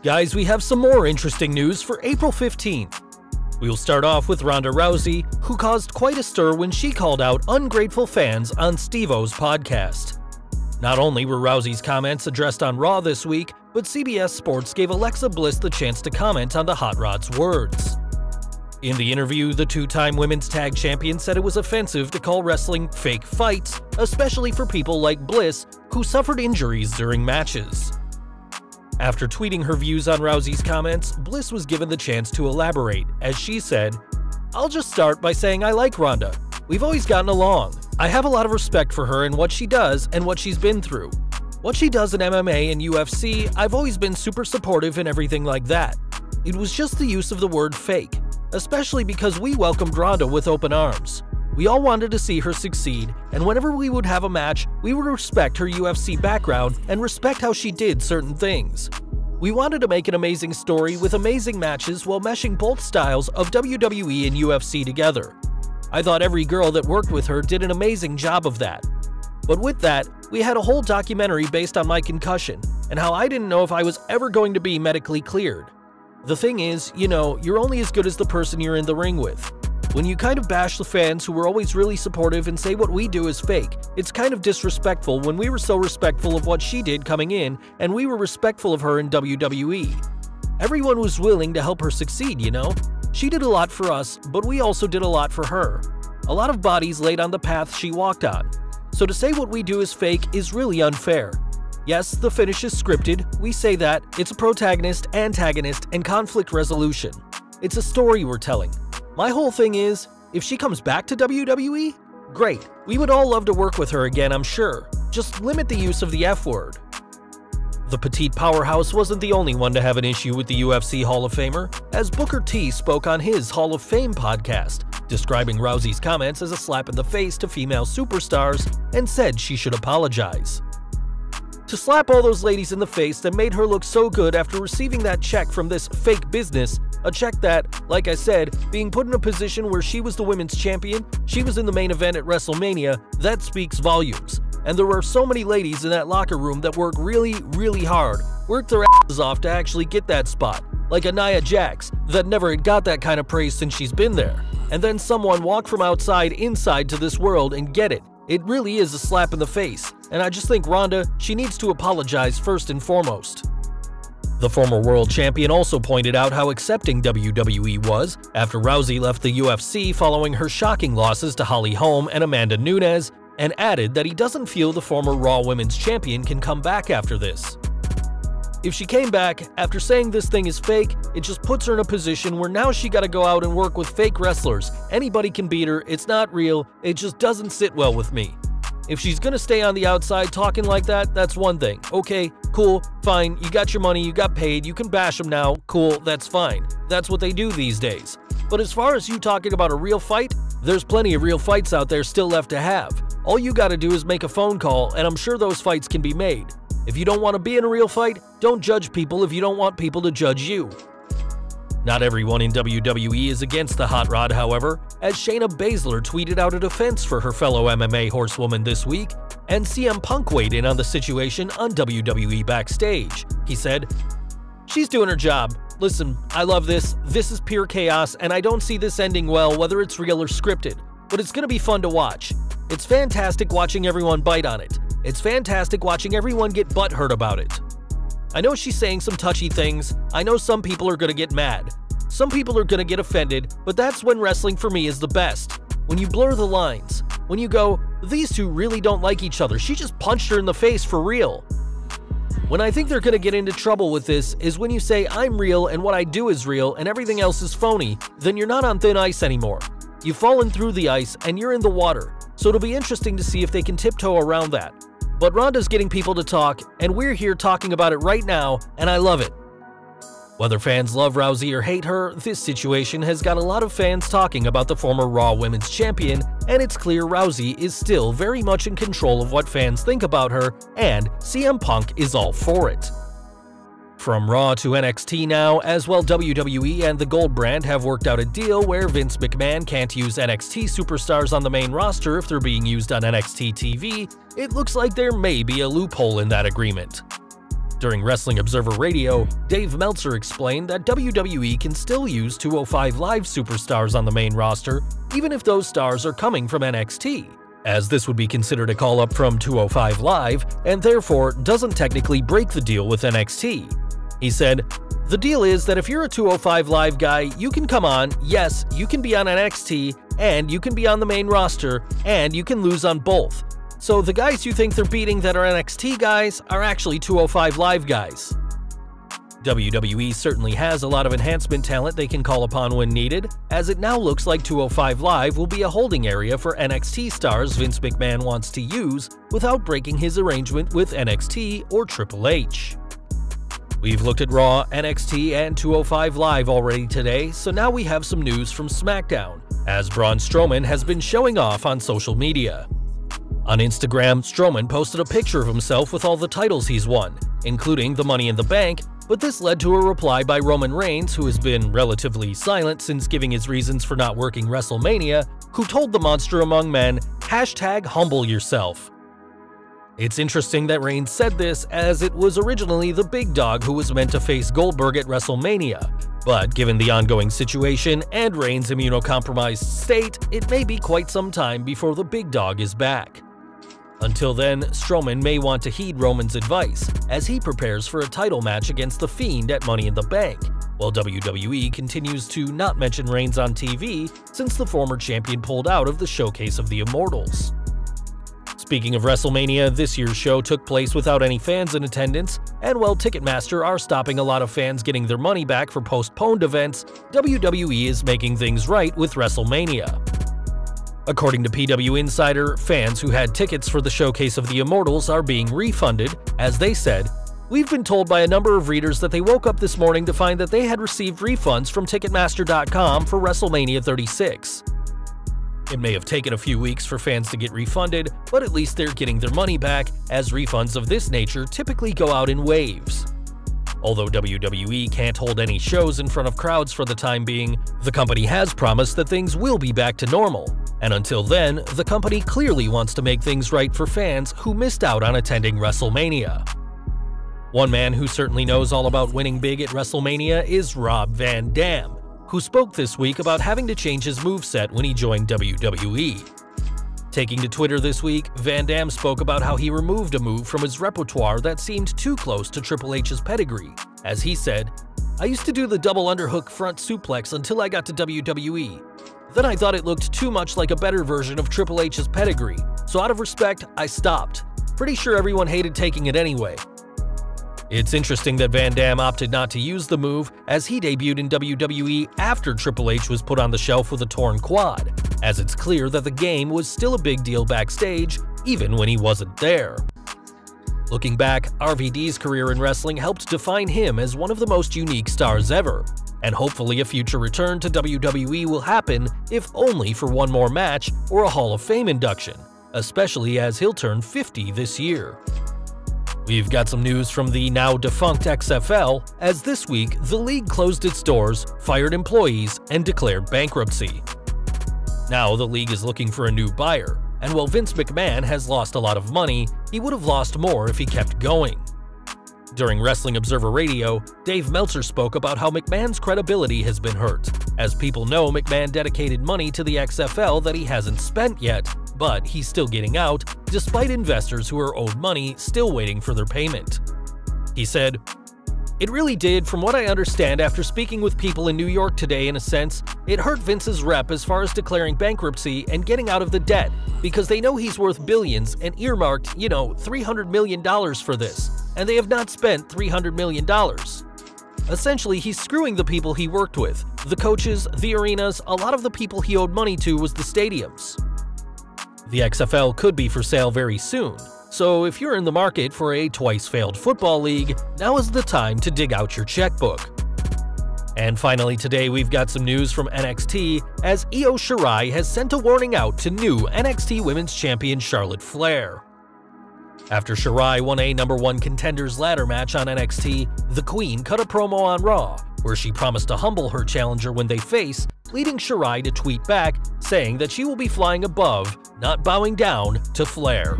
Guys, we have some more interesting news for April 15th. We will start off with Ronda Rousey, who caused quite a stir when she called out ungrateful fans on Steve-O's podcast. Not only were Rousey's comments addressed on Raw this week, but CBS Sports gave Alexa Bliss the chance to comment on the Hot Rod's words. In the interview, the two-time women's tag champion said it was offensive to call wrestling fake fights, especially for people like Bliss, who suffered injuries during matches. After tweeting her views on Rousey's comments, Bliss was given the chance to elaborate, as she said, "I'll just start by saying I like Ronda. We've always gotten along. I have a lot of respect for her and what she does and what she's been through. What she does in MMA and UFC, I've always been super supportive and everything like that. It was just the use of the word fake, especially because we welcomed Ronda with open arms. We all wanted to see her succeed, and whenever we would have a match, we would respect her UFC background and respect how she did certain things. We wanted to make an amazing story with amazing matches while meshing both styles of WWE and UFC together. I thought every girl that worked with her did an amazing job of that. But with that, we had a whole documentary based on my concussion and how I didn't know if I was ever going to be medically cleared. The thing is, you're only as good as the person you're in the ring with. When you kind of bash the fans who were always really supportive and say what we do is fake, it's kind of disrespectful when we were so respectful of what she did coming in and we were respectful of her in WWE. Everyone was willing to help her succeed, She did a lot for us, but we also did a lot for her. A lot of bodies laid on the path she walked on. So to say what we do is fake is really unfair. Yes, the finish is scripted, we say that, it's a protagonist, antagonist, and conflict resolution. It's a story we're telling. My whole thing is, if she comes back to WWE, great. We would all love to work with her again, I'm sure. Just limit the use of the F word." The petite powerhouse wasn't the only one to have an issue with the UFC Hall of Famer, as Booker T spoke on his Hall of Fame podcast, describing Rousey's comments as a slap in the face to female superstars and said she should apologize. To slap all those ladies in the face that made her look so good after receiving that check from this fake business, a check that, like I said, being put in a position where she was the women's champion, she was in the main event at WrestleMania, that speaks volumes. And there were so many ladies in that locker room that worked really, really hard, worked their asses off to actually get that spot, like a Nia Jax, that never got that kind of praise since she's been there. And then someone walk from outside inside to this world and get it. It really is a slap in the face, and I just think Ronda, she needs to apologize first and foremost. The former world champion also pointed out how accepting WWE was after Rousey left the UFC following her shocking losses to Holly Holm and Amanda Nunes, and added that he doesn't feel the former Raw Women's Champion can come back after this. If she came back, after saying this thing is fake, it just puts her in a position where now she gotta go out and work with fake wrestlers. Anybody can beat her, it's not real, it just doesn't sit well with me. If she's gonna stay on the outside talking like that, that's one thing. Okay, cool, fine, you got your money, you got paid, you can bash them now, cool, that's fine. That's what they do these days. But as far as you talking about a real fight, there's plenty of real fights out there still left to have. All you gotta do is make a phone call, and I'm sure those fights can be made. If you don't want to be in a real fight, don't judge people if you don't want people to judge you. Not everyone in WWE is against the Hot Rod, however, as Shayna Baszler tweeted out a defense for her fellow MMA horsewoman this week, and CM Punk weighed in on the situation on WWE Backstage. He said, "She's doing her job. Listen, I love this. This is pure chaos, and I don't see this ending well, whether it's real or scripted. But it's gonna be fun to watch. It's fantastic watching everyone bite on it. It's fantastic watching everyone get butthurt about it. I know she's saying some touchy things. I know some people are gonna get mad. Some people are gonna get offended, but that's when wrestling for me is the best. When you blur the lines. When you go, these two really don't like each other. She just punched her in the face for real." When I think they're gonna get into trouble with this is when you say I'm real and what I do is real and everything else is phony, then you're not on thin ice anymore. You've fallen through the ice and you're in the water, so it'll be interesting to see if they can tiptoe around that. But Ronda's getting people to talk, and we're here talking about it right now, and I love it. Whether fans love Rousey or hate her, this situation has got a lot of fans talking about the former Raw Women's Champion, and it's clear Rousey is still very much in control of what fans think about her, and CM Punk is all for it. From Raw to NXT now, as well WWE and the Gold brand have worked out a deal where Vince McMahon can't use NXT superstars on the main roster if they're being used on NXT TV. It looks like there may be a loophole in that agreement. During Wrestling Observer Radio, Dave Meltzer explained that WWE can still use 205 Live superstars on the main roster, even if those stars are coming from NXT, as this would be considered a call-up from 205 Live and therefore doesn't technically break the deal with NXT. He said, "The deal is that if you're a 205 Live guy, you can come on, yes, you can be on NXT, and you can be on the main roster, and you can lose on both. So the guys you think they're beating that are NXT guys are actually 205 Live guys." WWE certainly has a lot of enhancement talent they can call upon when needed, as it now looks like 205 Live will be a holding area for NXT stars Vince McMahon wants to use without breaking his arrangement with NXT or Triple H. We've looked at Raw, NXT, and 205 Live already today, so now we have some news from SmackDown, as Braun Strowman has been showing off on social media. On Instagram, Strowman posted a picture of himself with all the titles he's won, including the Money in the Bank, but this led to a reply by Roman Reigns, who has been relatively silent since giving his reasons for not working WrestleMania, who told the monster among men, #humble yourself. It's interesting that Reigns said this, as it was originally the Big Dog who was meant to face Goldberg at WrestleMania, but given the ongoing situation and Reigns' immunocompromised state, it may be quite some time before the Big Dog is back. Until then, Strowman may want to heed Roman's advice, as he prepares for a title match against The Fiend at Money in the Bank, while WWE continues to not mention Reigns on TV since the former champion pulled out of the Showcase of the Immortals. Speaking of WrestleMania, this year's show took place without any fans in attendance, and while Ticketmaster are stopping a lot of fans getting their money back for postponed events, WWE is making things right with WrestleMania. According to PW Insider, fans who had tickets for the Showcase of the Immortals are being refunded, as they said, "We've been told by a number of readers that they woke up this morning to find that they had received refunds from Ticketmaster.com for WrestleMania 36. It may have taken a few weeks for fans to get refunded, but at least they're getting their money back, as refunds of this nature typically go out in waves." Although WWE can't hold any shows in front of crowds for the time being, the company has promised that things will be back to normal. And until then, the company clearly wants to make things right for fans who missed out on attending WrestleMania. One man who certainly knows all about winning big at WrestleMania is Rob Van Dam, who spoke this week about having to change his moveset when he joined WWE. Taking to Twitter this week, Van Dam spoke about how he removed a move from his repertoire that seemed too close to Triple H's pedigree, as he said, "I used to do the double underhook front suplex until I got to WWE. Then I thought it looked too much like a better version of Triple H's pedigree, so out of respect, I stopped. Pretty sure everyone hated taking it anyway." It's interesting that Van Dam opted not to use the move, as he debuted in WWE after Triple H was put on the shelf with a torn quad, as it's clear that the game was still a big deal backstage, even when he wasn't there. Looking back, RVD's career in wrestling helped define him as one of the most unique stars ever, and hopefully a future return to WWE will happen, if only for one more match or a Hall of Fame induction, especially as he'll turn 50 this year. We've got some news from the now-defunct XFL, as this week the league closed its doors, fired employees, and declared bankruptcy. Now the league is looking for a new buyer, and while Vince McMahon has lost a lot of money, he would have lost more if he kept going. During Wrestling Observer Radio, Dave Meltzer spoke about how McMahon's credibility has been hurt, as people know McMahon dedicated money to the XFL that he hasn't spent yet, but he's still getting out, despite investors who are owed money still waiting for their payment. He said, "It really did, from what I understand after speaking with people in New York today. In a sense, it hurt Vince's rep as far as declaring bankruptcy and getting out of the debt, because they know he's worth billions and earmarked, $300 million for this, and they have not spent $300 million. Essentially, he's screwing the people he worked with, the coaches, the arenas, a lot of the people he owed money to was the stadiums. The XFL could be for sale very soon, so if you're in the market for a twice-failed football league, now is the time to dig out your checkbook." And finally today, we've got some news from NXT, as Io Shirai has sent a warning out to new NXT Women's Champion Charlotte Flair. After Shirai won a #1 Contenders ladder match on NXT, the Queen cut a promo on Raw, where she promised to humble her challenger when they face, leading Shirai to tweet back, saying that she will be flying above, not bowing down, to Flair.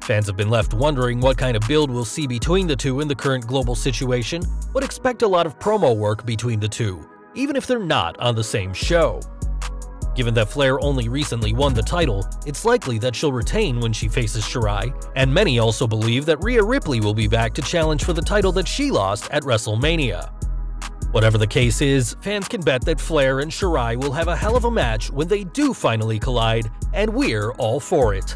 Fans have been left wondering what kind of build we'll see between the two in the current global situation, but expect a lot of promo work between the two, even if they're not on the same show. Given that Flair only recently won the title, it's likely that she'll retain when she faces Shirai, and many also believe that Rhea Ripley will be back to challenge for the title that she lost at WrestleMania. Whatever the case is, fans can bet that Flair and Shirai will have a hell of a match when they do finally collide, and we're all for it.